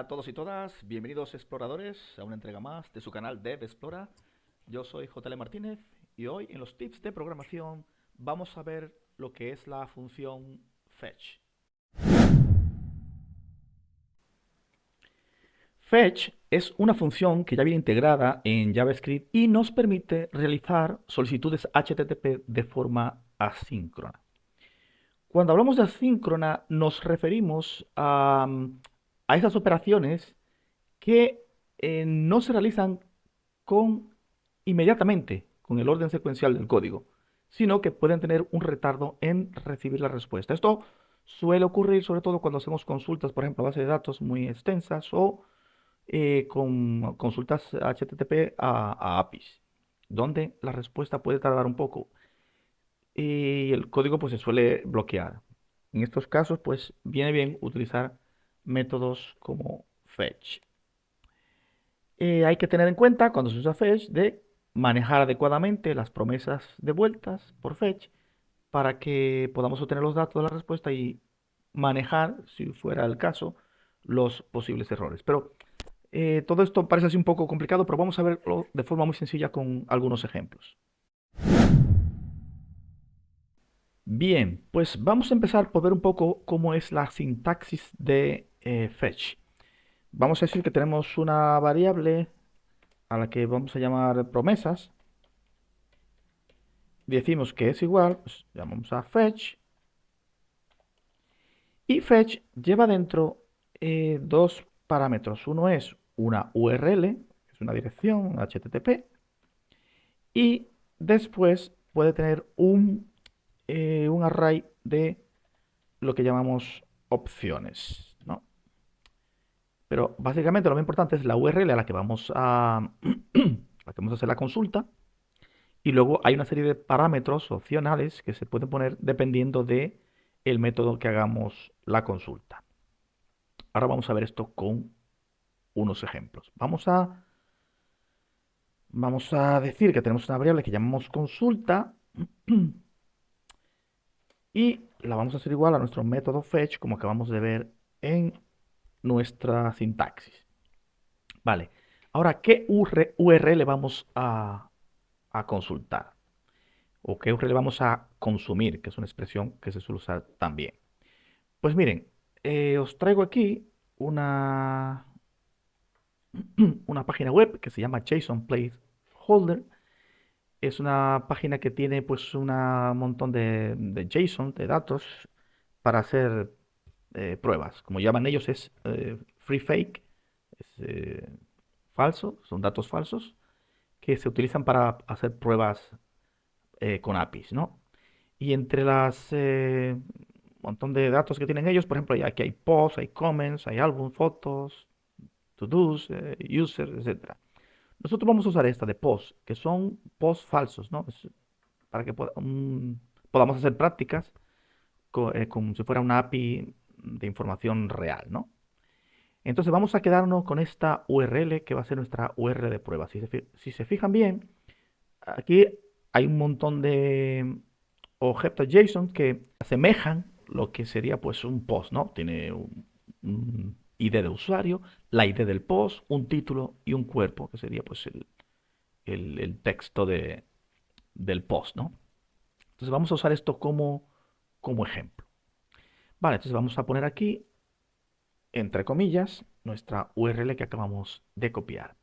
a todos y todas, bienvenidos exploradores a una entrega más de su canal Dev Explora. Yo soy JL Martínez y hoy en los tips de programación vamos a ver lo que es la función fetch. Fetch es una función que ya viene integrada en JavaScript y nos permite realizar solicitudes HTTP de forma asíncrona. Cuando hablamos de asíncrona nos referimos a esas operaciones que no se realizan inmediatamente con el orden secuencial del código, sino que pueden tener un retardo en recibir la respuesta. Esto suele ocurrir sobre todo cuando hacemos consultas, por ejemplo, a base de datos muy extensas o con consultas HTTP a APIs, donde la respuesta puede tardar un poco y el código pues se suele bloquear. En estos casos pues viene bien utilizar métodos como fetch. Hay que tener en cuenta cuando se usa fetch de manejar adecuadamente las promesas de vueltas por fetch para que podamos obtener los datos de la respuesta y manejar, si fuera el caso, los posibles errores. Pero todo esto parece así un poco complicado, pero vamos a verlo de forma muy sencilla con algunos ejemplos. Bien, pues vamos a empezar por ver un poco cómo es la sintaxis de fetch. Vamos a decir que tenemos una variable a la que vamos a llamar promesas. Decimos que es igual, pues llamamos a fetch. Y fetch lleva dentro dos parámetros. Uno es una URL, que es una dirección HTTP, y después puede tener un array de lo que llamamos opciones, ¿no? Pero básicamente lo más importante es la URL a la que vamos a, la que vamos a hacer la consulta. Y luego hay una serie de parámetros opcionales que se pueden poner dependiendo de el método que hagamos la consulta. Ahora vamos a ver esto con unos ejemplos. Vamos a decir que tenemos una variable que llamamos consulta y la vamos a hacer igual a nuestro método fetch, como acabamos de ver en nuestra sintaxis. Vale, ahora, ¿qué URL vamos a consultar? ¿O qué URL vamos a consumir? Que es una expresión que se suele usar también. Pues miren, os traigo aquí una, una página web que se llama JSON Placeholder. Es una página que tiene pues un montón de JSON, de datos, para hacer pruebas. Como llaman ellos, es free fake, es falso, son datos falsos que se utilizan para hacer pruebas con APIs, ¿no? Y entre las montón de datos que tienen ellos, por ejemplo, aquí hay posts, hay comments, hay álbum, fotos, to-dos, users, etcétera. Nosotros vamos a usar esta de posts, que son posts falsos, ¿no? Para que podamos hacer prácticas como si fuera una API de información real, ¿no? Entonces vamos a quedarnos con esta URL que va a ser nuestra URL de prueba. Si se fijan bien, aquí hay un montón de objetos JSON que asemejan lo que sería pues un post, ¿no? Tiene un ID de usuario, la ID del post, un título y un cuerpo, que sería pues el texto del post, ¿no? Entonces vamos a usar esto como ejemplo. Vale, entonces vamos a poner aquí, entre comillas, nuestra URL que acabamos de copiar.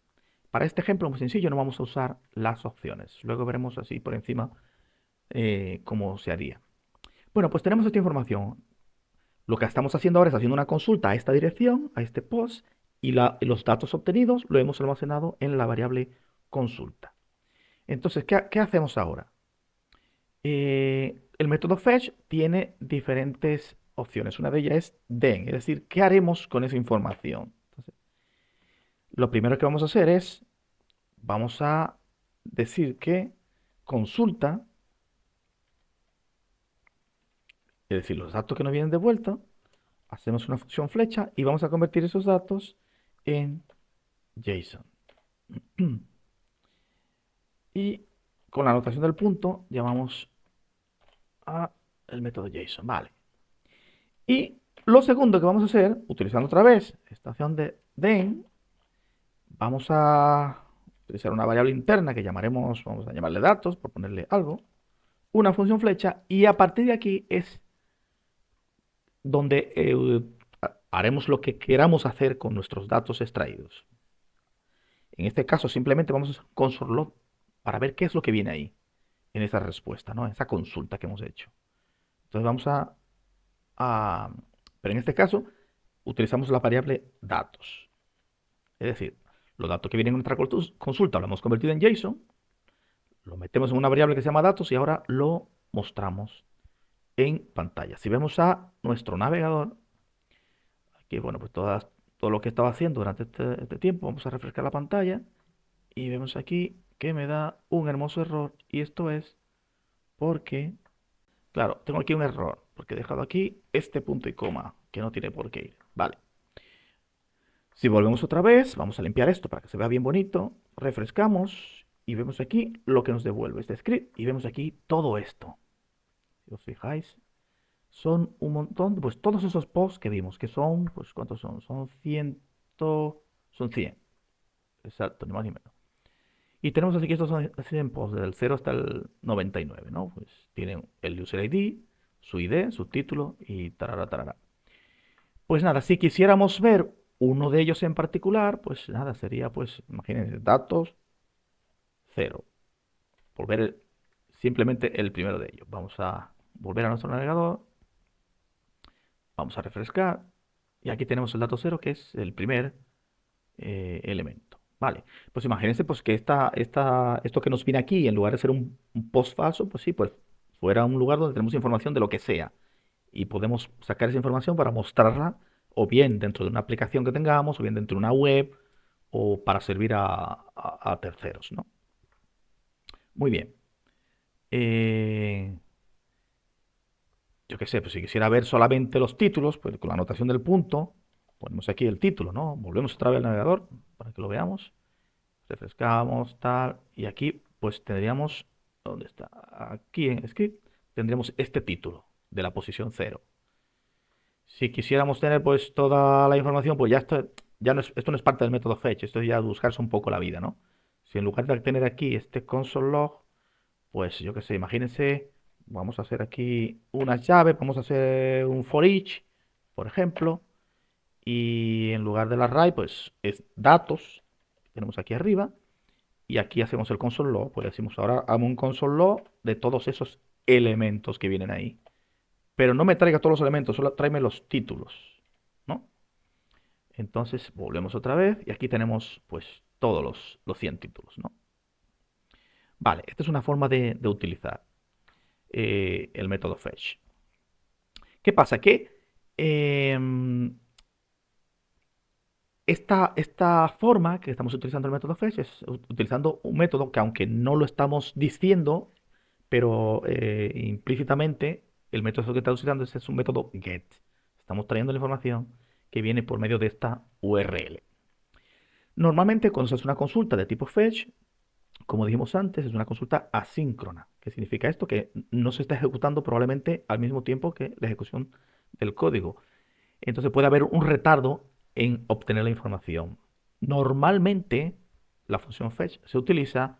Para este ejemplo muy sencillo no vamos a usar las opciones. Luego veremos así por encima cómo se haría. Bueno, pues tenemos esta información. Lo que estamos haciendo ahora es haciendo una consulta a esta dirección, a este post, y los datos obtenidos lo hemos almacenado en la variable consulta. Entonces, ¿qué hacemos ahora? El método fetch tiene diferentes opciones. Una de ellas es then, es decir, ¿qué haremos con esa información? Entonces, lo primero que vamos a hacer es, vamos a decir que consulta, es decir, los datos que nos vienen de vuelta, hacemos una función flecha y vamos a convertir esos datos en JSON. Y con la anotación del punto llamamos a el método JSON. Vale. Y lo segundo que vamos a hacer, utilizando otra vez esta opción then vamos a utilizar una variable interna que llamaremos, vamos a llamarle datos, por ponerle algo, una función flecha, y a partir de aquí es donde haremos lo que queramos hacer con nuestros datos extraídos. En este caso simplemente vamos a hacer console log para ver qué es lo que viene ahí, en esa respuesta, ¿no? En esa consulta que hemos hecho. Entonces vamos a pero en este caso utilizamos la variable datos. Es decir, los datos que vienen en nuestra consulta lo hemos convertido en JSON, lo metemos en una variable que se llama datos y ahora lo mostramos en pantalla. Si vemos a nuestro navegador, aquí, bueno, pues todo lo que estaba haciendo durante este tiempo, vamos a refrescar la pantalla y vemos aquí que me da un hermoso error y esto es porque, claro, tengo aquí un error porque he dejado aquí este punto y coma que no tiene por qué ir. Vale. Si volvemos otra vez, vamos a limpiar esto para que se vea bien bonito, refrescamos y vemos aquí lo que nos devuelve este script y vemos aquí todo esto. Si os fijáis, son un montón, pues todos esos posts que vimos, que son, pues ¿cuántos son? Son 100, son 100, exacto, ni más ni menos. Y tenemos así que estos son 100 posts, del 0 hasta el 99, ¿no? Pues tienen el user ID, su ID, su título y tarara, tarara. Pues nada, si quisiéramos ver uno de ellos en particular, pues nada, sería, pues, imagínense, datos, 0. Volver simplemente el primero de ellos. Vamos a volver a nuestro navegador, vamos a refrescar, y aquí tenemos el dato 0, que es el primer elemento. Vale, pues imagínense pues, que esto que nos viene aquí, en lugar de ser un post falso, pues sí, pues fuera un lugar donde tenemos información de lo que sea. Y podemos sacar esa información para mostrarla o bien dentro de una aplicación que tengamos, o bien dentro de una web, o para servir a terceros, ¿no? Muy bien. Eh, yo qué sé, pues si quisiera ver solamente los títulos, pues con la anotación del punto, ponemos aquí el título, ¿no? Volvemos otra vez al navegador para que lo veamos. Refrescamos, tal, y aquí pues tendríamos, ¿dónde está? Aquí en script tendríamos este título de la posición 0. Si quisiéramos tener pues toda la información, pues ya no es, esto no es parte del método fetch, esto es ya buscarse un poco la vida, ¿no? Si en lugar de tener aquí este console log, pues yo qué sé, imagínense, vamos a hacer aquí una llave, vamos a hacer un for each, por ejemplo, y en lugar del array, pues es datos, tenemos aquí arriba, y aquí hacemos el console log, pues decimos ahora hago un console log de todos esos elementos que vienen ahí. Pero no me traiga todos los elementos, solo tráeme los títulos, ¿no? Entonces volvemos otra vez y aquí tenemos pues todos los 100 títulos, ¿no? Vale, esta es una forma de utilizar el método fetch. ¿Qué pasa? Que em, esta forma que estamos utilizando el método fetch es utilizando un método que aunque no lo estamos diciendo, pero implícitamente el método que estamos utilizando es un método get. Estamos trayendo la información que viene por medio de esta URL. Normalmente cuando se hace una consulta de tipo fetch, como dijimos antes, es una consulta asíncrona. ¿Qué significa esto? Que no se está ejecutando probablemente al mismo tiempo que la ejecución del código. Entonces puede haber un retardo en obtener la información. Normalmente la función fetch se utiliza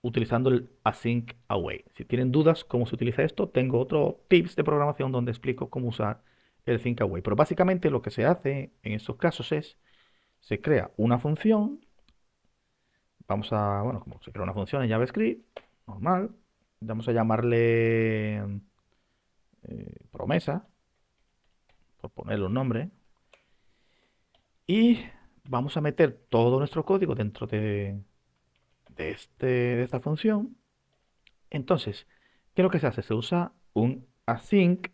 utilizando el async await. Si tienen dudas cómo se utiliza esto, tengo otro tips de programación donde explico cómo usar el async await. Pero básicamente lo que se hace en estos casos es, se crea una función, bueno, como se crea una función en JavaScript, normal, vamos a llamarle promesa, por ponerle un nombre, y vamos a meter todo nuestro código dentro de esta función. Entonces, ¿qué es lo que se hace? Se usa un async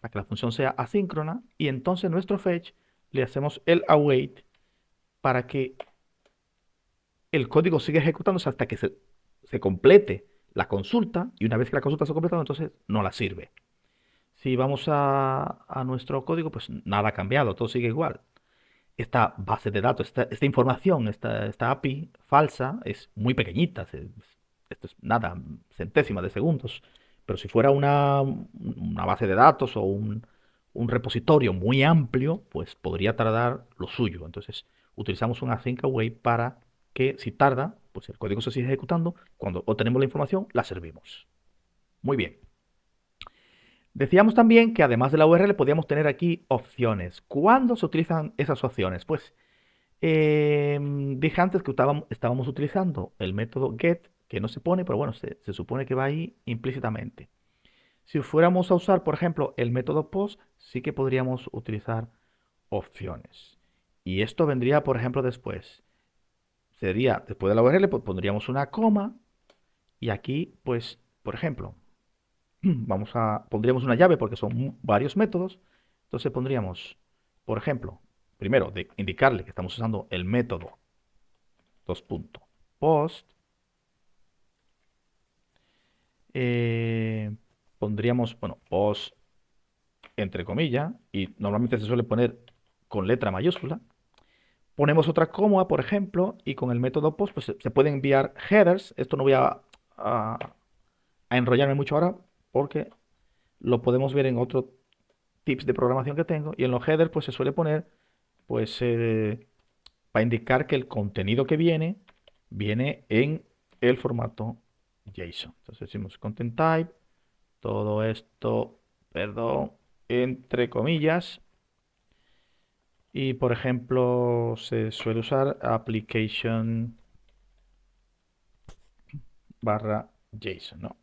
para que la función sea asíncrona y entonces nuestro fetch le hacemos el await para que el código siga ejecutándose hasta que se complete la consulta y una vez que la consulta se ha completado, entonces no la sirve. Si vamos a nuestro código, pues nada ha cambiado, todo sigue igual. Esta base de datos, esta información, esta API falsa es muy pequeñita, esto es nada, centésimas de segundos. Pero si fuera una base de datos o un repositorio muy amplio, pues podría tardar lo suyo. Entonces, utilizamos un async await para que si tarda, pues el código se sigue ejecutando. Cuando obtenemos la información, la servimos. Muy bien. Decíamos también que además de la URL podíamos tener aquí opciones. ¿Cuándo se utilizan esas opciones? Pues dije antes que estábamos utilizando el método get, que no se pone, pero bueno, se supone que va ahí implícitamente. Si fuéramos a usar, por ejemplo, el método post, sí que podríamos utilizar opciones. Y esto vendría, por ejemplo, después. Sería, después de la URL, pues pondríamos una coma y aquí, pues, por ejemplo, pondríamos una llave porque son varios métodos. Entonces pondríamos, por ejemplo, primero de indicarle que estamos usando el método dos puntos post. eh, Pondríamos, bueno, post entre comillas y normalmente se suele poner con letra mayúscula. Ponemos otra coma, por ejemplo, y con el método post pues, se pueden enviar headers. Esto no voy a enrollarme mucho ahora porque lo podemos ver en otros tips de programación que tengo. Y en los headers pues se suele poner pues para indicar que el contenido que viene en el formato JSON. Entonces decimos content type, todo esto, perdón, entre comillas. Y por ejemplo, se suele usar application barra JSON, ¿no?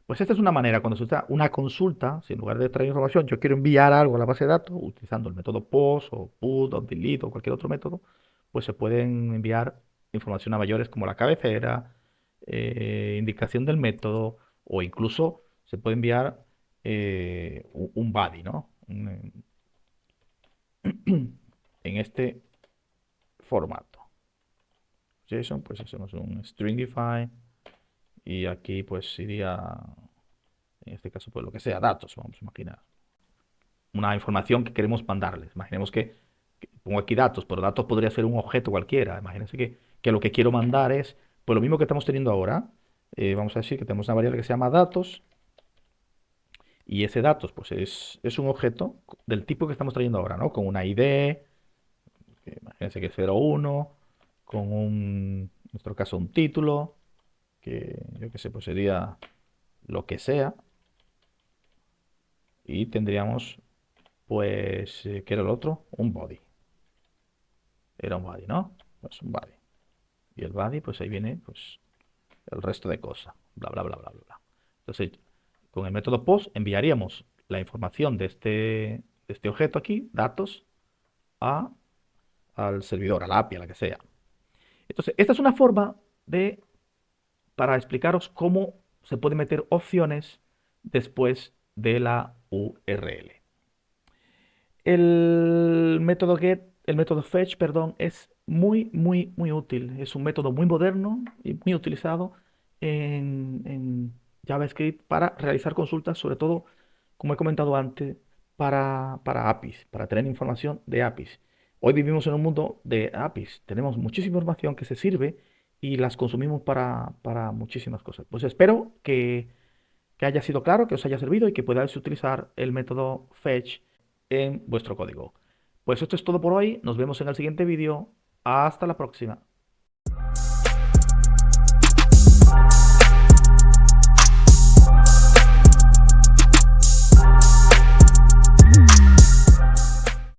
Pues esta es una manera, cuando se usa una consulta, si en lugar de traer información, yo quiero enviar algo a la base de datos, utilizando el método post o put o delete o cualquier otro método, pues se pueden enviar información a mayores como la cabecera, indicación del método, o incluso se puede enviar un body, ¿no? En este formato. JSON, pues hacemos un stringify y aquí pues iría, en este caso, pues lo que sea, datos, vamos a imaginar. Una información que queremos mandarles. Imaginemos que pongo aquí datos, pero datos podría ser un objeto cualquiera. Imagínense que lo que quiero mandar es, pues lo mismo que estamos teniendo ahora. Vamos a decir que tenemos una variable que se llama datos y ese datos pues es un objeto del tipo que estamos trayendo ahora, ¿no? Con una ID, imagínense que es 01, con en nuestro caso un título, que yo qué sé, pues sería lo que sea. Y tendríamos, pues, ¿qué era el otro? Un body. Era un body, ¿no? Pues un body. Y el body, pues ahí viene, pues, el resto de cosas. Bla, bla, bla, bla, bla, bla. Entonces, con el método post enviaríamos la información de este objeto aquí, datos, a, al servidor, a la API, a la que sea. Entonces, esta es una forma para explicaros cómo se puede meter opciones después de la URL. El método fetch, perdón, es muy, muy, muy útil. Es un método muy moderno y muy utilizado en JavaScript para realizar consultas, sobre todo, como he comentado antes, para APIs, para tener información de APIs. Hoy vivimos en un mundo de APIs. Tenemos muchísima información que se sirve y las consumimos para muchísimas cosas. Pues espero que haya sido claro, que os haya servido y que podáis utilizar el método fetch en vuestro código. Pues esto es todo por hoy. Nos vemos en el siguiente vídeo. Hasta la próxima.